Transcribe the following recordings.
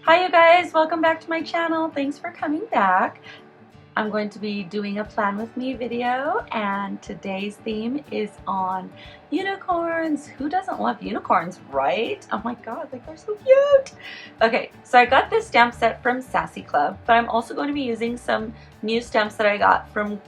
Hi you guys, welcome back to my channel. Thanks for coming back. I'm going to be doing a plan with me video, and today's theme is on unicorns. Who doesn't love unicorns, right? Oh my god, like they're so cute. Okay, so I got this stamp set from Sassy Club, but I'm also going to be using some new stamps that I got from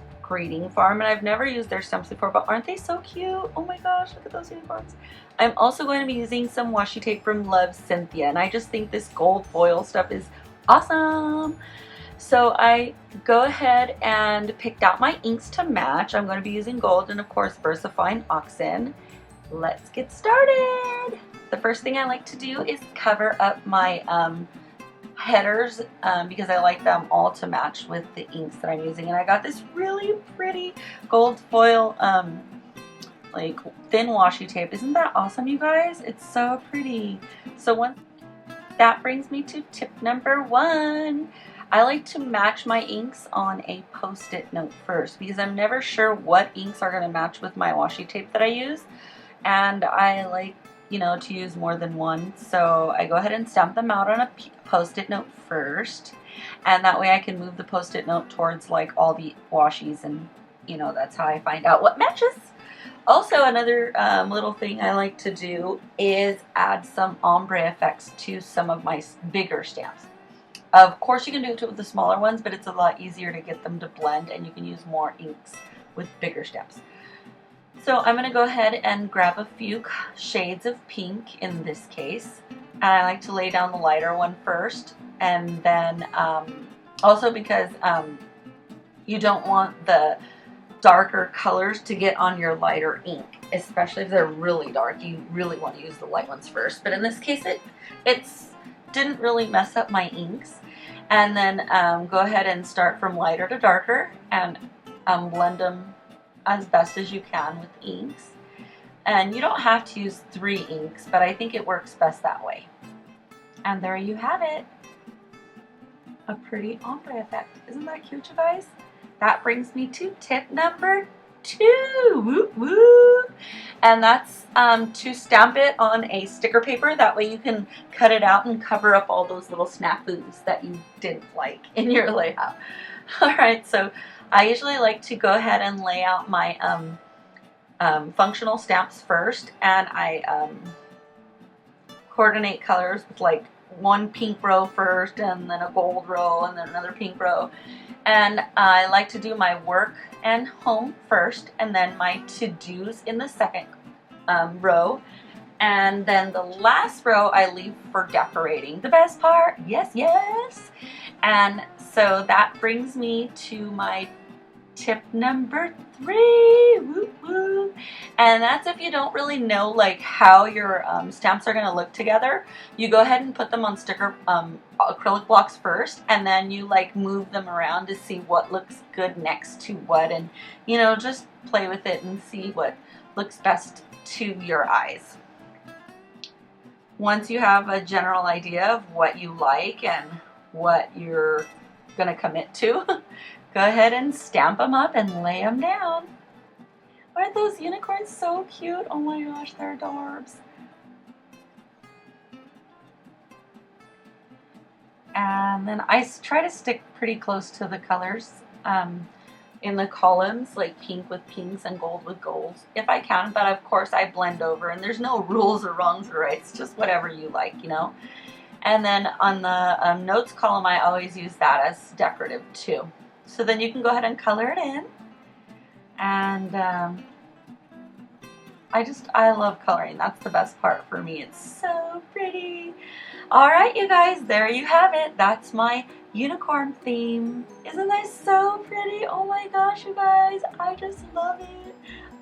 Farm, and I've never used their stamps before, but aren't they so cute? Oh my gosh, look at those unicorns. I'm also going to be using some washi tape from Love Cynthia, and I just think this gold foil stuff is awesome. So I go ahead and picked out my inks to match. I'm going to be using gold and of course VersaFine Oxen. Let's get started. The first thing I like to do is cover up my headers because I like them all to match with the inks that I'm using. And I got this really pretty gold foil like thin washi tape. Isn't that awesome, you guys? It's so pretty. So that brings me to tip number 1. I like to match my inks on a post-it note first because I'm never sure what inks are going to match with my washi tape that I use, and I like, you know, to use more than one. So I go ahead and stamp them out on a post-it note first, and that way I can move the post-it note towards like all the washies, and you know, that's how I find out what matches. Also, another little thing I like to do is add some ombre effects to some of my bigger stamps. Of course, you can do it with the smaller ones, but it's a lot easier to get them to blend, and you can use more inks with bigger stamps. So I'm going to go ahead and grab a few shades of pink in this case. And I like to lay down the lighter one first, and then also because you don't want the darker colors to get on your lighter ink, especially if they're really dark. You really want to use the light ones first, but in this case it didn't really mess up my inks. And then go ahead and start from lighter to darker and blend them as best as you can with inks. And you don't have to use 3 inks, but I think it works best that way. And there you have it, a pretty ombre effect. Isn't that cute, you guys? That brings me to tip number 2. Whoop, whoop. And that's to stamp it on a sticker paper. That way you can cut it out and cover up all those little snafus that you didn't like in your layout. Alright, so I usually like to go ahead and lay out my functional stamps first, and I coordinate colors with like one pink row first, and then a gold row, and then another pink row. And I like to do my work and home first, and then my to-dos in the second row. And then the last row I leave for decorating. The best part, yes, yes. And so that brings me to my tip number 3. Whoop, whoop. And that's if you don't really know like how your stamps are going to look together, you go ahead and put them on sticker acrylic blocks first, and then you like move them around to see what looks good next to what, and you know, just play with it and see what looks best to your eyes. Once you have a general idea of what you like and what you're going to commit to, go ahead and stamp them up and lay them down. Aren't those unicorns so cute? Oh my gosh, they're adorbs. And then I try to stick pretty close to the colors in the columns, like pink with pinks and gold with golds, if I can. But of course I blend over, and there's no rules or wrongs or rights, just whatever you like, you know. And then on the notes column, I always use that as decorative too. So then you can go ahead and color it in. And I love coloring. That's the best part for me. It's so pretty. Alright, you guys, there you have it. That's my unicorn theme. Isn't that so pretty? Oh my gosh, you guys, I just love it.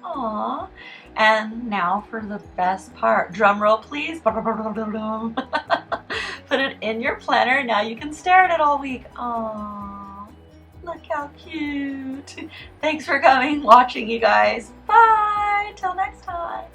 Aww. And now for the best part. Drum roll, please. Put it in your planner. Now you can stare at it all week. Aww. Look how cute. Thanks for coming, watching, you guys. Bye. Till next time.